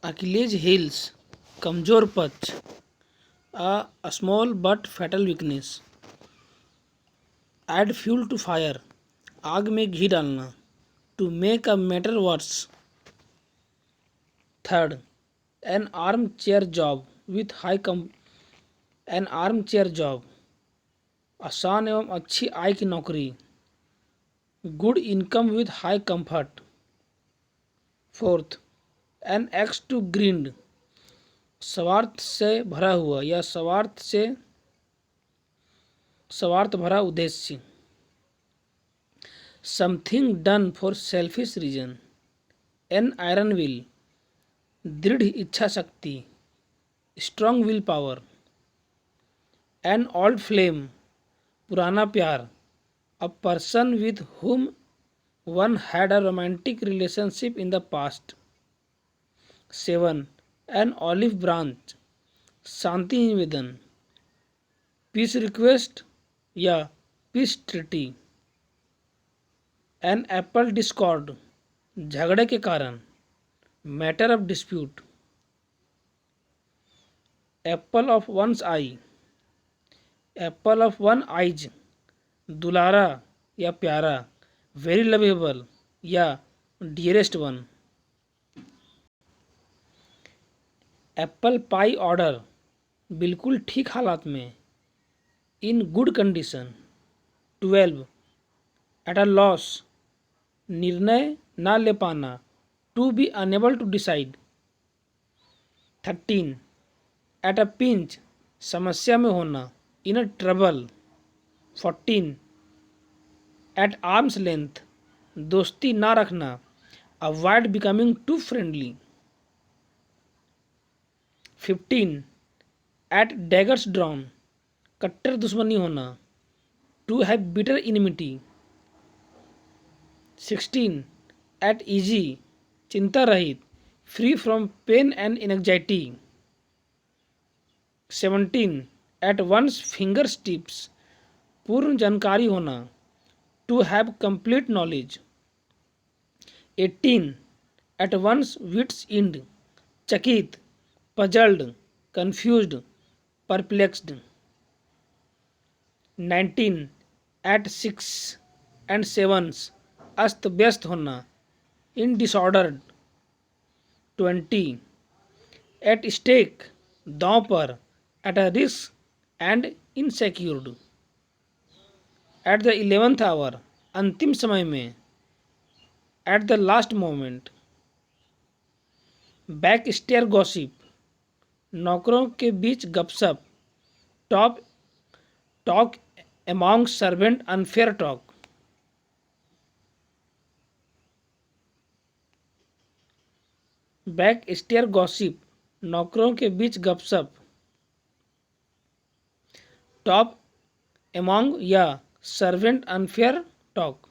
अकिलेज heels, कमज़ोर पक्ष। A small but fatal weakness. Add fuel to fire, आग में घी डालना। To make a matter worse. Third, an armchair job with an armchair job, आसान एवं अच्छी आय की नौकरी। Good income with high comfort. Fourth, an axe to grind, स्वार्थ से भरा हुआ या स्वार्थ भरा उद्देश्य। Something done for selfish reason. An iron will, दृढ़ इच्छा शक्ति, strong will power. An old flame, पुराना प्यार, a person with whom one had a romantic relationship in the past. 7. An olive branch, शांति निवेदन, पीस रिक्वेस्ट या peace treaty. An apple discord, झगड़े के कारण, matter of dispute. Apple of one's eye, apple of one eyes, दुलारा या प्यारा, very lovable या dearest one. Apple pie order, बिल्कुल ठीक हालात में, in good condition. 12. At a loss, निर्णय ना ले पाना, to be unable to decide. 13. At a pinch, समस्या में होना, in a trouble. 14. Eight arm's length, दोस्ती ना रखना, avoid becoming too friendly. 15. At daggers drawn, कट्टर दुश्मनी होना, to have bitter enmity. 16. At ease, चिंता रहित, free from pain and anxiety. 17. At one's fingertips, पूर्ण जानकारी होना, to have complete knowledge. 18. At one's wits end, चकित, puzzled, confused, perplexed. 19. At 6 and 7, अस्त व्यस्त होना, इन डिसऑर्डर्ड। 20. एट स्टेक, दांव पर, at a risk and insecured. At the 11th hour, अंतिम समय में, at the last moment. Back stair gossip, नौकरों के बीच गपशप, talk among servant unfair talk. Back stair gossip, नौकरों के बीच गपशप, टॉप अमॉन्ग या सर्वेंट अनफेयर टॉक।